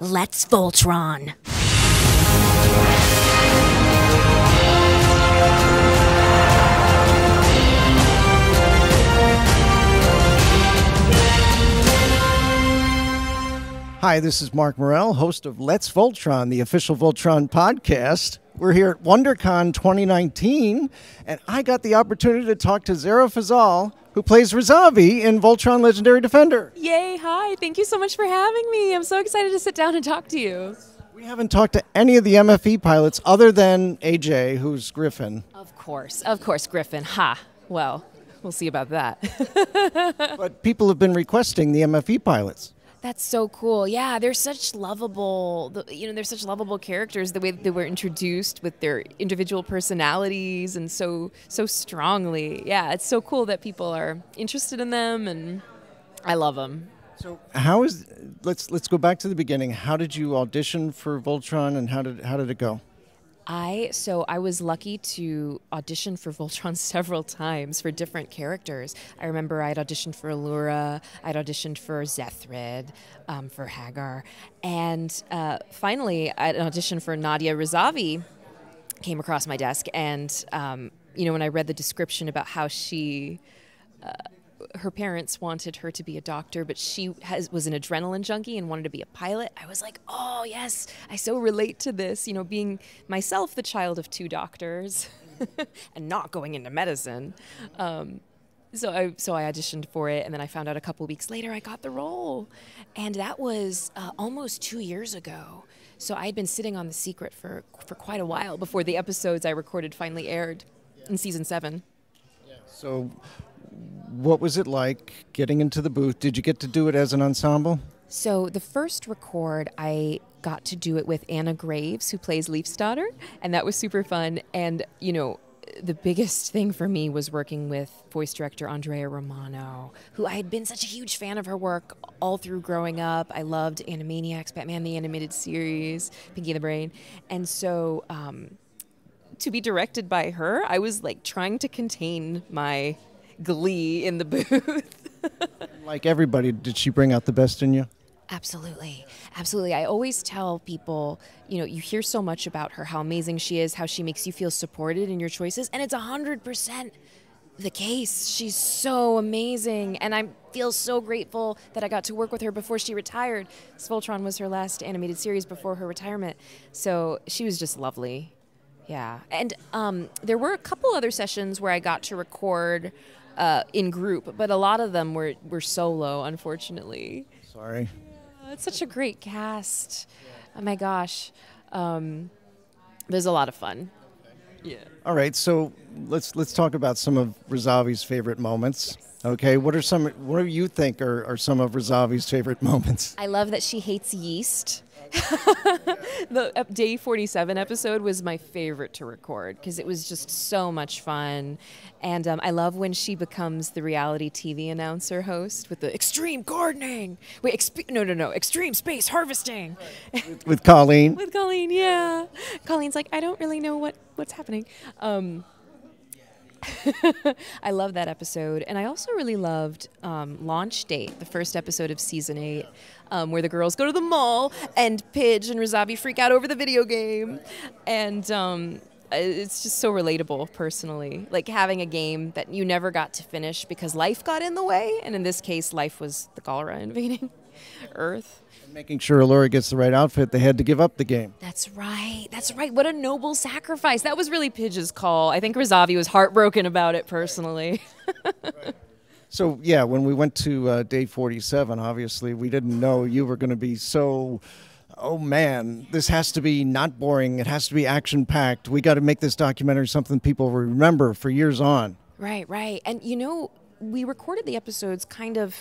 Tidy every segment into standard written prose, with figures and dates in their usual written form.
Let's Voltron. Hi, this is Marc Morrell, host of Let's Voltron, the official Voltron podcast. We're here at WonderCon 2019, and I got the opportunity to talk to Zehra Fazal, who plays Rizavi in Voltron Legendary Defender. Yay, hi. Thank you so much for having me. I'm so excited to sit down and talk to you. We haven't talked to any of the MFE pilots other than AJ, who's Griffin. Of course, Griffin. Ha. Well, we'll see about that. But people have been requesting the MFE pilots. That's so cool. Yeah, they're such lovable, they're such lovable characters, the way they were introduced with their individual personalities and so strongly. Yeah, it's so cool that people are interested in them, and I love them. So let's go back to the beginning. How did you audition for Voltron, and how did it go? I was lucky to audition for Voltron several times for different characters. I remember I'd auditioned for Allura, I'd auditioned for Zethrid, for Hagar, and finally I'd auditioned for Nadia Rizavi. Came across my desk, and when I read the description about how she. Her parents wanted her to be a doctor, but she was an adrenaline junkie and wanted to be a pilot. I was like, oh, yes, I so relate to this, being myself the child of two doctors and not going into medicine. So I auditioned for it, and then I found out a couple weeks later I got the role. And that was almost 2 years ago. So I had been sitting on the secret for quite a while before the episodes I recorded finally aired in season 7. Yeah. So what was it like getting into the booth? Did you get to do it as an ensemble? So the first record, I got to do it with Anna Graves, who plays Leaf's daughter, and that was super fun. And, the biggest thing for me was working with voice director Andrea Romano, who I had been such a huge fan of her work all through growing up. I loved Animaniacs, Batman the Animated Series, Pinky and the Brain. And so to be directed by her, I was like trying to contain my glee in the booth. Like everybody, did she bring out the best in you? Absolutely. Absolutely. I always tell people, you hear so much about her, how amazing she is, how she makes you feel supported in your choices, and it's 100% the case. She's so amazing, and I feel so grateful that I got to work with her before she retired. Voltron was her last animated series before her retirement, so she was just lovely. Yeah. And there were a couple other sessions where I got to record in group, but a lot of them were solo, unfortunately. Sorry. It's such a great cast. Oh my gosh. There's a lot of fun. Yeah. All right, so let's talk about some of Rizavi's favorite moments. Okay, what do you think are some of Rizavi's favorite moments? I love that she hates yeast. The Day 47 episode was my favorite to record because it was just so much fun. And I love when she becomes the reality TV announcer host with the extreme gardening. Wait, extreme space harvesting. With Colleen? With Colleen, yeah. Colleen's like, I don't really know what's happening. I love that episode. And I also really loved Launch Date, the first episode of season 8, where the girls go to the mall and Pidge and Rizavi freak out over the video game. And it's just so relatable, personally. Like having a game that you never got to finish because life got in the way. And in this case, life was the Galra invading Earth. Making sure Allura gets the right outfit, they had to give up the game. That's right. What a noble sacrifice. That was really Pidge's call. I think Rizavi was heartbroken about it personally. Right. So, yeah, when we went to Day 47, obviously, we didn't know you were going to be so, oh, man, this has to be not boring. It has to be action-packed. We got to make this documentary something people will remember for years on. Right. And, we recorded the episodes kind of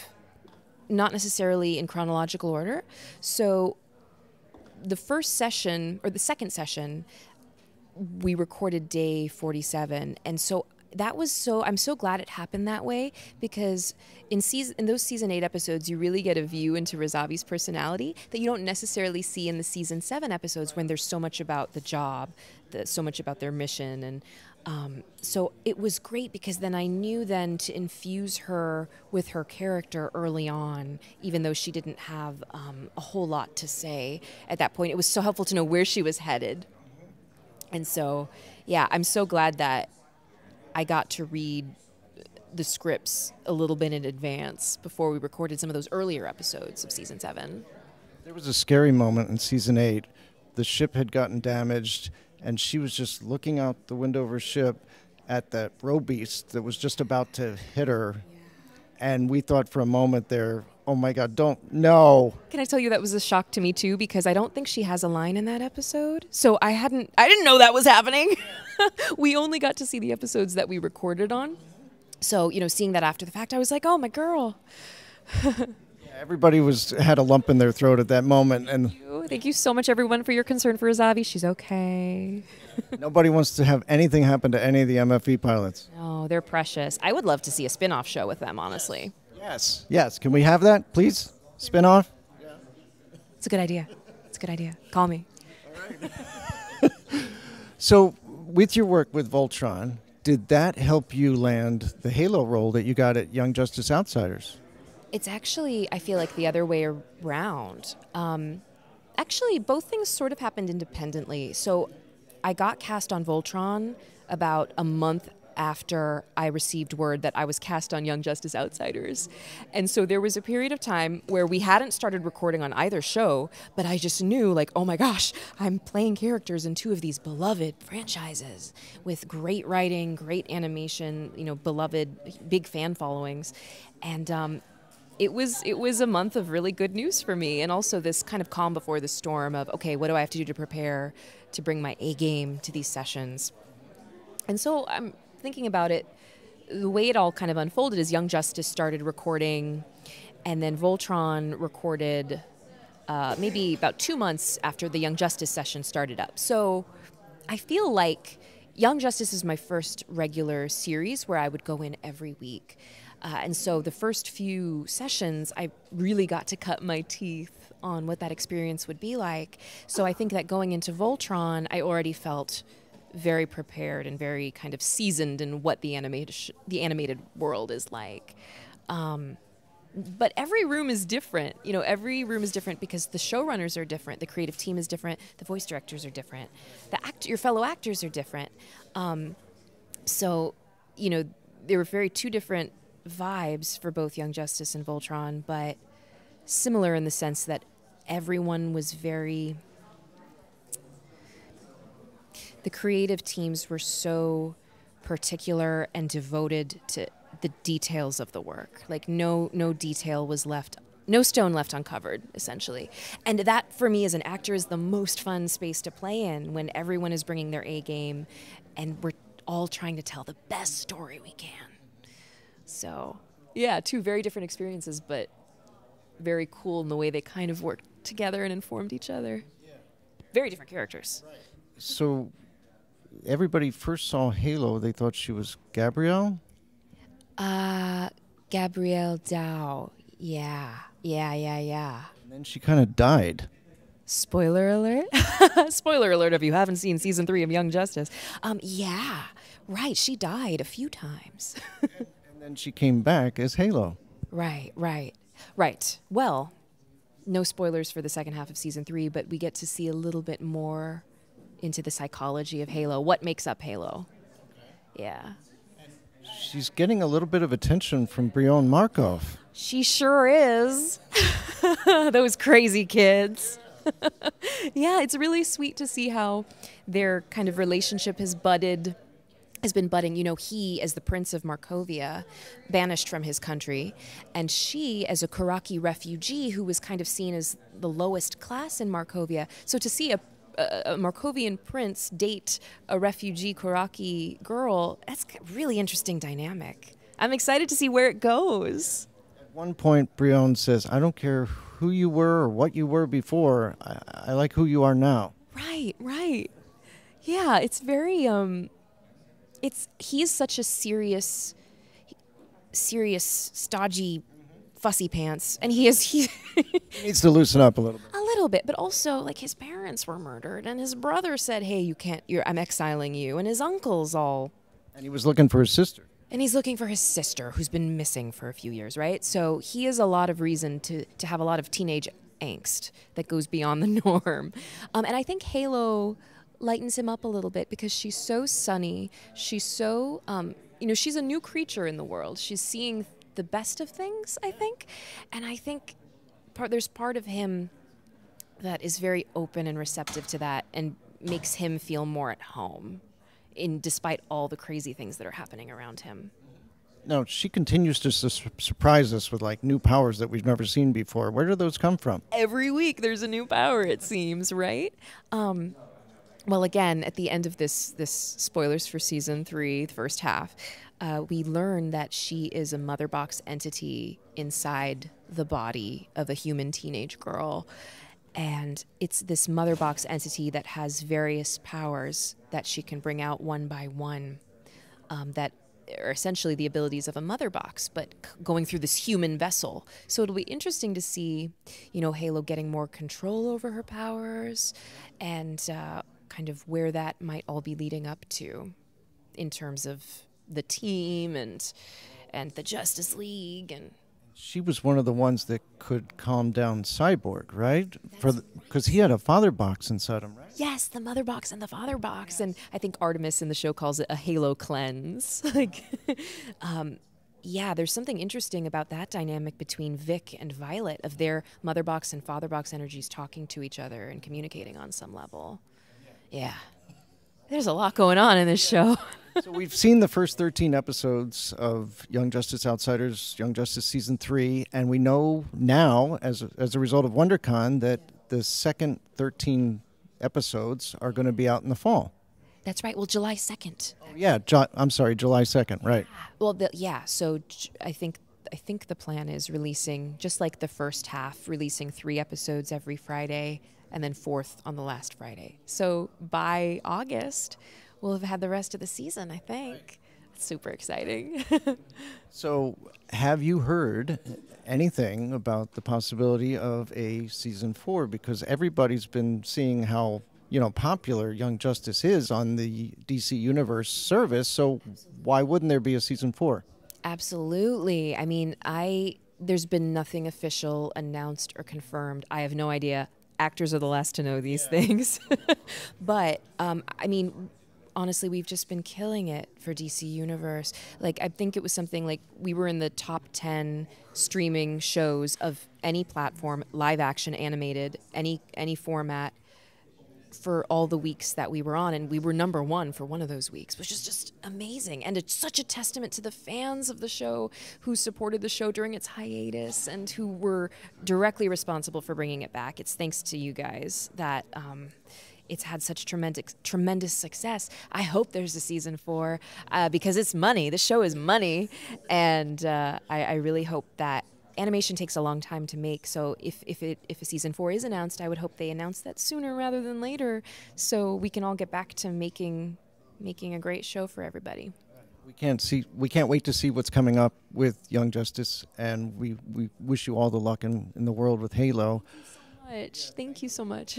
not necessarily in chronological order. So the first session, or the second session, we recorded Day 47. And so I'm so glad it happened that way, because in those season 8 episodes, you really get a view into Rizavi's personality that you don't necessarily see in the season 7 episodes when there's so much about the job, so much about their mission. And So it was great because then I knew then to infuse her with her character early on, even though she didn't have a whole lot to say at that point. It was so helpful to know where she was headed. And so, yeah, I'm so glad that I got to read the scripts a little bit in advance before we recorded some of those earlier episodes of season 7. There was a scary moment in season 8. The ship had gotten damaged, and she was just looking out the window of her ship at that roe beast that was just about to hit her. Yeah. And we thought for a moment there, oh my God, no. Can I tell you that was a shock to me too, because I don't think she has a line in that episode. So I didn't know that was happening. We only got to see the episodes that we recorded on. So, seeing that after the fact, I was like, oh, my girl. Everybody had a lump in their throat at that moment. And Thank you so much, everyone, for your concern for Rizavi. She's okay. Nobody wants to have anything happen to any of the MFE pilots. No, they're precious. I would love to see a spin-off show with them, honestly. Yes. Can we have that, please? Spin-off? Yeah. It's a good idea. Call me. All right. So, with your work with Voltron, did that help you land the Halo role that you got at Young Justice Outsiders? It's actually, I feel like, the other way around. Actually, both things sort of happened independently. So I got cast on Voltron about a month after I received word that I was cast on Young Justice Outsiders. And so there was a period of time where we hadn't started recording on either show, but I just knew, like, oh my gosh, I'm playing characters in 2 of these beloved franchises with great writing, great animation, beloved, big fan followings. And it was a month of really good news for me, and also this kind of calm before the storm of, okay, what do I have to do to prepare to bring my A game to these sessions? And so I'm thinking about it, the way it all kind of unfolded is Young Justice started recording, and then Voltron recorded maybe about 2 months after the Young Justice session started up. So I feel like Young Justice is my first regular series where I would go in every week. And so the first few sessions, I really got to cut my teeth on what that experience would be like. So I think that going into Voltron, I already felt very prepared and very kind of seasoned in what the animated world is like. But every room is different. Every room is different because the showrunners are different, the creative team is different, the voice directors are different, your fellow actors are different. So there were very 2 different vibes for both Young Justice and Voltron, but similar in the sense that everyone was the creative teams were so particular and devoted to the details of the work. Like no detail was left, no stone left uncovered, essentially. And that, for me as an actor, is the most fun space to play in, when everyone is bringing their A game and we're all trying to tell the best story we can. So, yeah, 2 very different experiences, but very cool in the way they kind of worked together and informed each other. Yeah. Very different characters. Right. So, everybody first saw Halo, they thought she was Gabrielle? Gabrielle Dow. Yeah. And then she kind of died. Spoiler alert. Spoiler alert if you haven't seen season 3 of Young Justice. Yeah, right, she died a few times. And then she came back as Halo. Right. Well, no spoilers for the second half of season 3, but we get to see a little bit more into the psychology of Halo, what makes up Halo. Yeah. She's getting a little bit of attention from Brion Markov. She sure is. Those crazy kids. Yeah, it's really sweet to see how their kind of relationship has been budding. He, as the Prince of Markovia, banished from his country, and she, as a Karaki refugee who was kind of seen as the lowest class in Markovia. So to see a Markovian prince date a refugee Karaki girl, that's a really interesting dynamic. I'm excited to see where it goes. At one point, Brion says, I don't care who you were or what you were before. I like who you are now. Right. Yeah, it's very... He is such a serious, stodgy, fussy pants, and he needs to loosen up a little bit. A little bit, but also like his parents were murdered, and his brother said, "Hey, you can't. I'm exiling you," and his uncles all. And he was looking for his sister. And he's looking for his sister, who's been missing for a few years, right? So he has a lot of reason to have a lot of teenage angst that goes beyond the norm. And I think Halo lightens him up a little bit because she's so sunny. She's so, she's a new creature in the world. She's seeing the best of things, I think. And I think there's part of him that is very open and receptive to that and makes him feel more at home, despite all the crazy things that are happening around him. No, she continues to surprise us with like new powers that we've never seen before. Where do those come from? Every week there's a new power, it seems, right? Well, again, at the end of this spoilers for season 3, the first half, we learn that she is a mother box entity inside the body of a human teenage girl. And it's this mother box entity that has various powers that she can bring out one by one, that are essentially the abilities of a mother box, but going through this human vessel. So it'll be interesting to see, Halo getting more control over her powers and kind of where that might all be leading up to in terms of the team and the Justice League. And she was one of the ones that could calm down Cyborg, right? Because he had a father box inside him, right? Yes, the mother box and the father box. And I think Artemis in the show calls it a Halo cleanse. There's something interesting about that dynamic between Vic and Violet, of their mother box and father box energies talking to each other and communicating on some level. Yeah. There's a lot going on in this show. So we've seen the first 13 episodes of Young Justice Outsiders, Young Justice Season 3, and we know now, as a result of WonderCon, that the second 13 episodes are going to be out in the fall. That's right. Well, July 2nd. Oh, yeah, I'm sorry, July 2nd, right. Well, so I think the plan is releasing, just like the first half, releasing 3 episodes every Friday, and then 4th on the last Friday. So by August, we'll have had the rest of the season, I think. It's super exciting. So have you heard anything about the possibility of a season 4? Because everybody's been seeing how, popular Young Justice is on the DC Universe service. So why wouldn't there be a season 4? Absolutely. I mean, there's been nothing official announced or confirmed. I have no idea. Actors are the last to know these things. But, honestly, we've just been killing it for DC Universe. Like, I think it was something like we were in the top 10 streaming shows of any platform, live action, animated, any format, for all the weeks that we were on, and we were number 1 for one of those weeks, which is just amazing. And it's such a testament to the fans of the show who supported the show during its hiatus and who were directly responsible for bringing it back. It's thanks to you guys that it's had such tremendous success. I hope there's a season 4 because it's money. The show is money, and I really hope that. Animation takes a long time to make, so if a season 4 is announced, I would hope they announce that sooner rather than later, so we can all get back to making a great show for everybody. We can't wait to see what's coming up with Young Justice, and we wish you all the luck in the world with Halo. Thank you so much.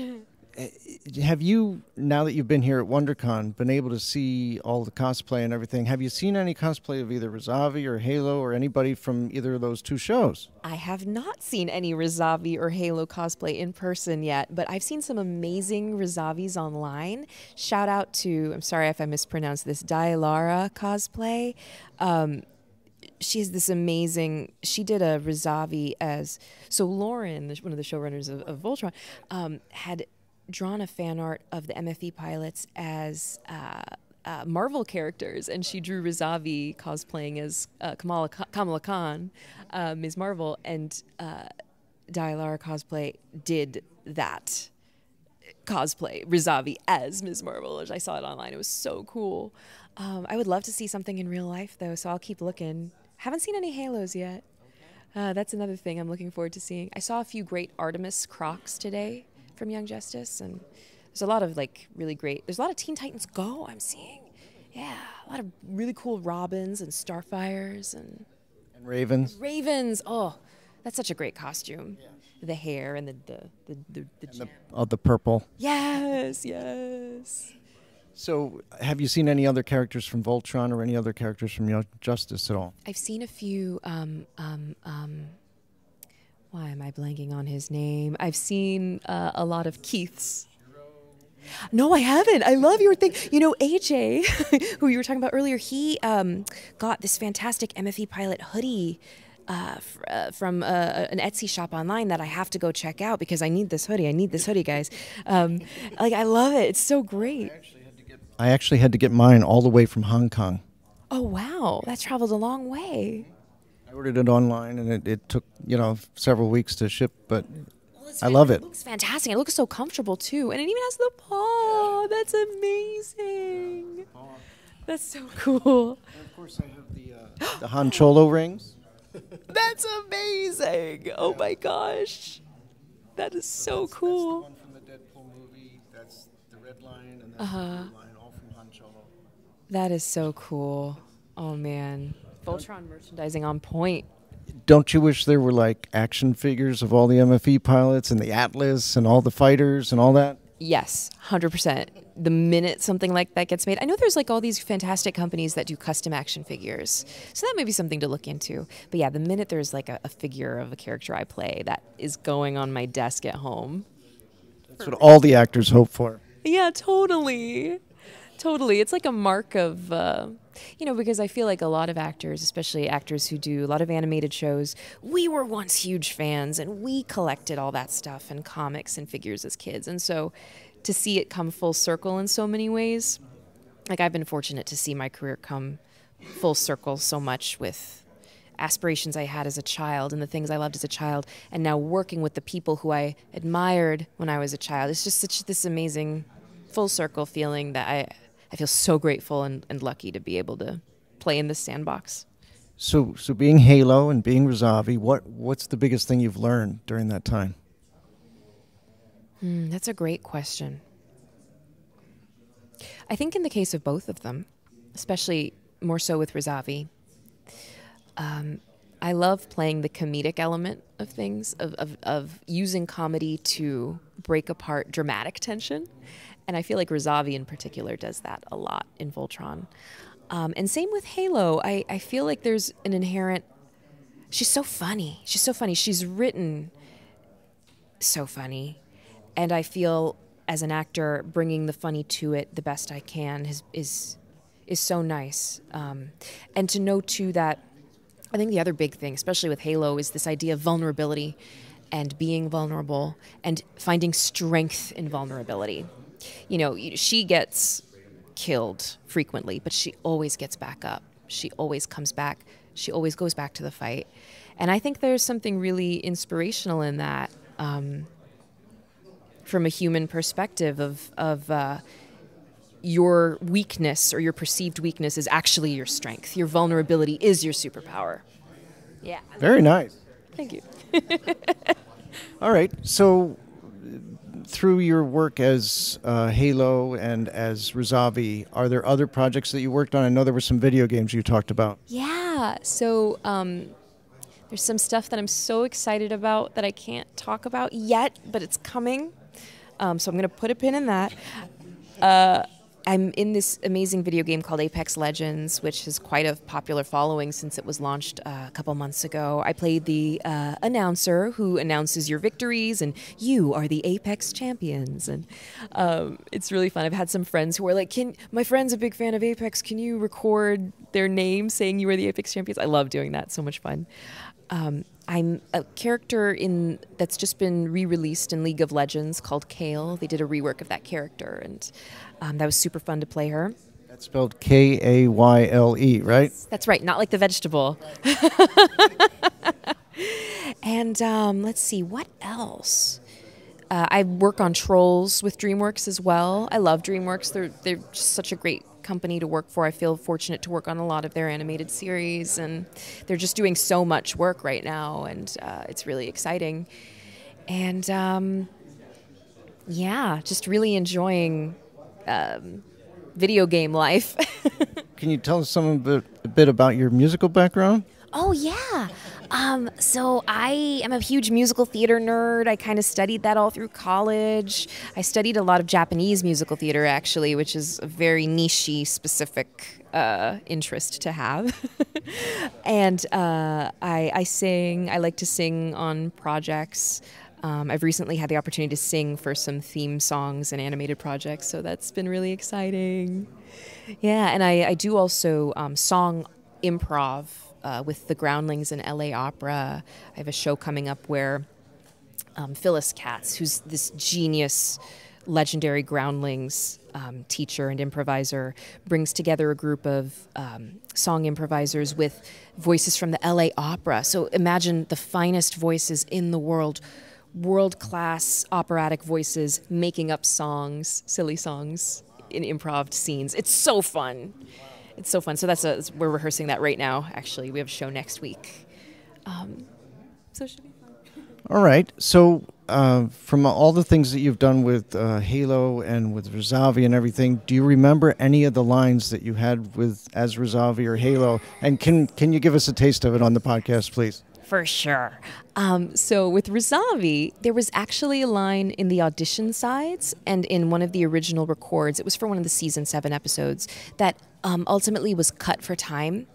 Have you, now that you've been here at WonderCon, been able to see all the cosplay and everything? Have you seen any cosplay of either Rizavi or Halo or anybody from either of those 2 shows? I have not seen any Rizavi or Halo cosplay in person yet, but I've seen some amazing Rizavis online. Shout out to, I'm sorry if I mispronounced this, Dailara cosplay. She has this amazing, she did a Rizavi so Lauren, one of the showrunners of Voltron, had drawn a fan art of the MFE pilots as Marvel characters, and she drew Rizavi cosplaying as Kamala Khan, Ms. Marvel, and Dailara Cosplay did that cosplay, Rizavi as Ms. Marvel, which I saw it online. It was so cool. I would love to see something in real life, though, so I'll keep looking. Haven't seen any Halos yet. That's another thing I'm looking forward to seeing. I saw a few great Artemis Crocs today from Young Justice, and there's a lot of there's a lot of Teen Titans Go I'm seeing. Yeah, a lot of really cool Robins and Starfires and Ravens. Ravens. Oh, that's such a great costume. Yeah. the hair and the gem. The purple. Yes, yes. So, have you seen any other characters from Voltron or any other characters from Young Justice at all? I've seen a few. Why am I blanking on his name? I've seen a lot of Keith's. No, I haven't. I love your thing. You know, AJ, who you were talking about earlier, he got this fantastic MFE pilot hoodie from an Etsy shop online that I have to go check out because I need this hoodie. I need this hoodie, guys. Like, I love it. It's so great. I actually had to get mine all the way from Hong Kong. Oh, wow. That traveled a long way. I ordered it online, and it took, several weeks to ship, but I love it. It looks fantastic. It looks so comfortable, too. And it even has the paw. That's amazing. That's so cool. And of course, I have the Han Cholo rings. That's amazing. Oh, my gosh. That is so cool. That's the one from the Deadpool movie. That's the red line, and that's the blue line, all from Han Cholo. That is so cool. Oh, man. Voltron merchandising on point. Don't you wish there were like action figures of all the MFE pilots and the Atlas and all the fighters and all that? Yes, 100%. The minute something like that gets made, I know there's like all these fantastic companies that do custom action figures. So that may be something to look into. But yeah, the minute there's like a figure of a character I play that is going on my desk at home. That's what all the actors hope for. Yeah, totally. Totally. It's like a mark of, because I feel like a lot of actors, especially actors who do a lot of animated shows, we were once huge fans and we collected all that stuff and comics and figures as kids. And so to see it come full circle in so many ways, like I've been fortunate to see my career come full circle so much with aspirations I had as a child and the things I loved as a child, and now working with the people who I admired when I was a child. It's just such this amazing full circle feeling that I feel so grateful and lucky to be able to play in this sandbox. So being Halo and being Rizavi, what's the biggest thing you've learned during that time? That's a great question. I think in the case of both of them, especially more so with Rizavi, I love playing the comedic element of things, of using comedy to break apart dramatic tension. And I feel like Rizavi in particular does that a lot in Voltron. And same with Halo. I feel like there's an inherent... She's so funny. She's so funny. She's written so funny. And I feel, as an actor, bringing the funny to it the best I can is so nice. And to know, too, that I think the other big thing, especially with Halo, is this idea of vulnerability and being vulnerable and finding strength in vulnerability. She gets killed frequently, but she always gets back up. She always comes back. She always goes back to the fight. And I think there's something really inspirational in that, from a human perspective of your weakness or your perceived weakness is actually your strength. Your vulnerability is your superpower. Yeah. Very nice. Thank you. All right. So through your work as Halo and as Rizavi, are there other projects that you worked on? I know there were some video games you talked about. Yeah. So there's some stuff that I'm so excited about that I can't talk about yet, but it's coming. So I'm going to put a pin in that. I'm in this amazing video game called Apex Legends, which has quite a popular following since it was launched a couple months ago. I played the announcer who announces your victories, and you are the Apex champions. And it's really fun. I've had some friends who are like, my friend's a big fan of Apex. Can you record their name saying you are the Apex champions? I love doing that. So much fun. I'm a character that's just been re-released in League of Legends called Kale. They did a rework of that character, and that was super fun to play her. That's spelled Kayle, right? That's right, not like the vegetable. And let's see, what else? I work on Trolls with DreamWorks as well. I love DreamWorks. They're just such a great company to work for. I feel fortunate to work on a lot of their animated series, and they're just doing so much work right now, and it's really exciting. And just really enjoying video game life. Can you tell us a bit about your musical background? Oh, yeah. So I am a huge musical theater nerd. I kind of studied that all through college. I studied a lot of Japanese musical theater, actually, which is a very niche-y, specific interest to have. And I sing. I like to sing on projects. I've recently had the opportunity to sing for some theme songs and animated projects, so that's been really exciting. Yeah, and I do also song improv with the Groundlings and LA Opera. I have a show coming up where Phyllis Katz, who's this genius, legendary Groundlings teacher and improviser, brings together a group of song improvisers with voices from the LA Opera. So imagine the finest voices in the world, world-class operatic voices making up songs, silly songs in improv scenes. It's so fun. It's so fun. So we're rehearsing that right now, actually. We have a show next week. So it should be fun. All right. So from all the things that you've done with Halo and with Rizavi and everything, do you remember any of the lines that you had with as Rizavi or Halo? And can you give us a taste of it on the podcast, please? For sure. So with Rizavi, there was actually a line in the audition sides and in one of the original records. It was for one of the season 7 episodes that ultimately was cut for time.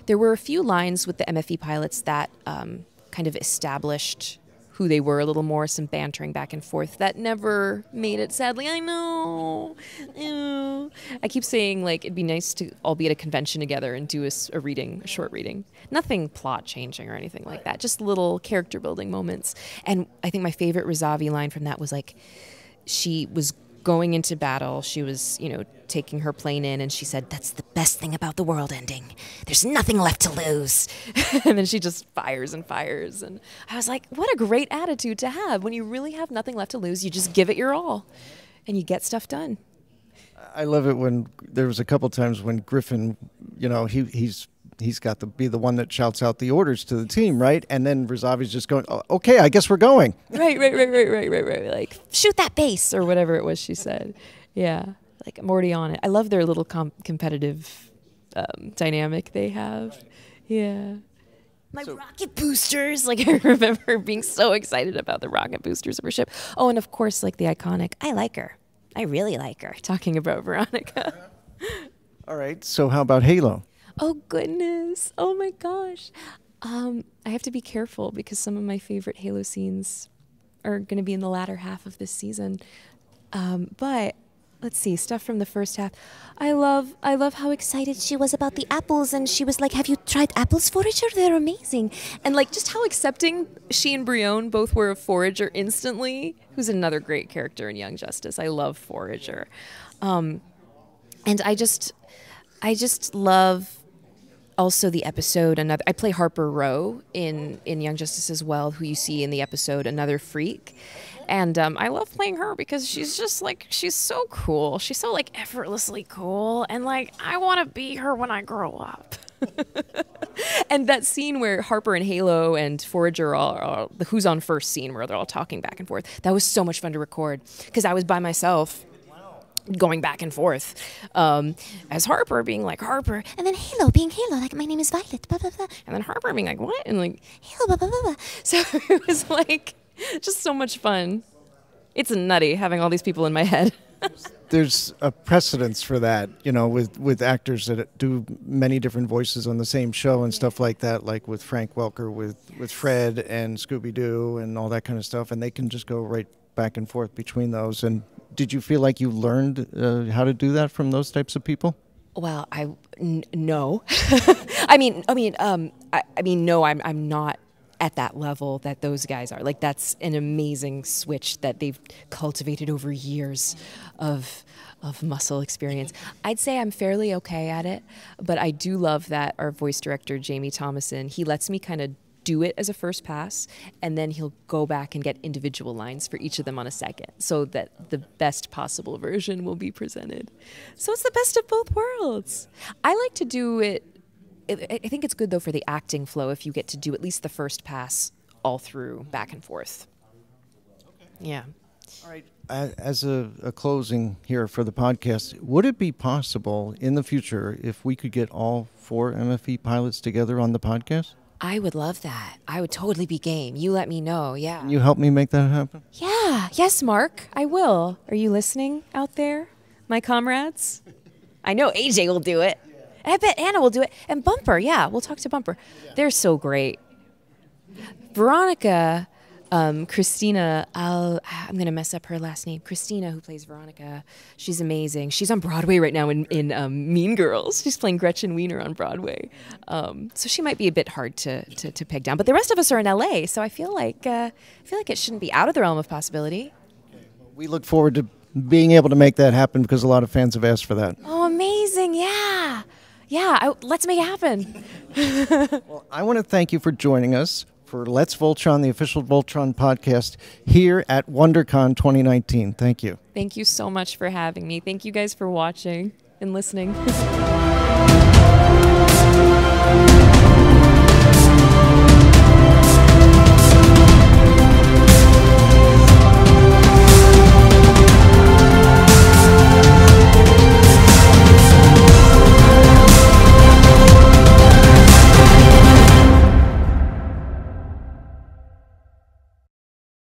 There were a few lines with the MFE pilots that kind of established who they were a little more, some bantering back and forth that never made it, sadly. I know. Ew. I keep saying, like, it'd be nice to all be at a convention together and do a reading, a short reading. Nothing plot changing or anything like that, just little character building moments. And I think my favorite Rizavi line from that was, like, she was going into battle. She was, taking her plane in, and she said, "That's the best thing about the world ending. There's nothing left to lose." And then she just fires and fires. And I was like, what a great attitude to have. When you really have nothing left to lose, you just give it your all, and you get stuff done. I love it when there was a couple times when Griffin, he's got to be the one that shouts out the orders to the team, right? And then Rizavi's just going, "Oh, okay, I guess we're going." Right. Like, shoot that base or whatever it was she said. Yeah, like I'm already on it. I love their little competitive dynamic they have. Yeah. My rocket boosters. Like, I remember being so excited about the rocket boosters of her ship. Oh, and of course, like the iconic, "I like her. I really like her," talking about Veronica. All right, so how about Halo? Oh, goodness. Oh, my gosh. I have to be careful because some of my favorite Halo scenes are going to be in the latter half of this season. But let's see, stuff from the first half. I love how excited she was about the apples, and she was like, "Have you tried apples, Forager? They're amazing." And like just how accepting she and Brione both were of Forager instantly, who's another great character in Young Justice. I love Forager. And I just love also the episode. I play Harper Rowe in Young Justice as well, who you see in the episode Another Freak. And I love playing her because she's just like, she's so cool. She's so like effortlessly cool. And like, I want to be her when I grow up. And that scene where Harper and Halo and Forager are the Who's on First scene where they're all talking back and forth. That was so much fun to record because I was by myself going back and forth as Harper being like Harper, and then Halo being Halo, like, "My name is Violet, blah, blah, blah." And then Harper being like, "What?" And like, "Halo, blah, blah, blah, blah." So it was like just so much fun. It's nutty having all these people in my head. There's a precedence for that, with actors that do many different voices on the same show and stuff like that, like with Frank Welker, with Fred and Scooby-Doo and all that kind of stuff, and they can just go right back and forth between those. And did you feel like you learned how to do that from those types of people? Well, no. No, I'm not at that level that those guys are. Like, that's an amazing switch that they've cultivated over years of muscle experience. I'd say I'm fairly okay at it, but I do love that our voice director, Jamie Thomason, he lets me kind of do it as a first pass, and then he'll go back and get individual lines for each of them on a second so that the best possible version will be presented. So it's the best of both worlds. I like to do it. I think it's good, though, for the acting flow if you get to do at least the first pass all through, back and forth. Yeah. All right. As a closing here for the podcast, would it be possible in the future if we could get all 4 MFE pilots together on the podcast? I would love that. I would totally be game. You let me know. Yeah. Can you help me make that happen? Yeah. Yes, Marc. I will. Are you listening out there, my comrades? I know AJ will do it. I bet Anna will do it. And Bumper. Yeah, we'll talk to Bumper. They're so great. Veronica, Christina, I'm going to mess up her last name. Christina, who plays Veronica, she's amazing. She's on Broadway right now in Mean Girls. She's playing Gretchen Wiener on Broadway. So she might be a bit hard to peg down. But the rest of us are in LA, so I feel like it shouldn't be out of the realm of possibility. We look forward to being able to make that happen because a lot of fans have asked for that. Oh, amazing. Yeah. Yeah, let's make it happen. Well, I want to thank you for joining us for Let's Voltron, the official Voltron podcast, here at WonderCon 2019. Thank you. Thank you so much for having me. Thank you guys for watching and listening.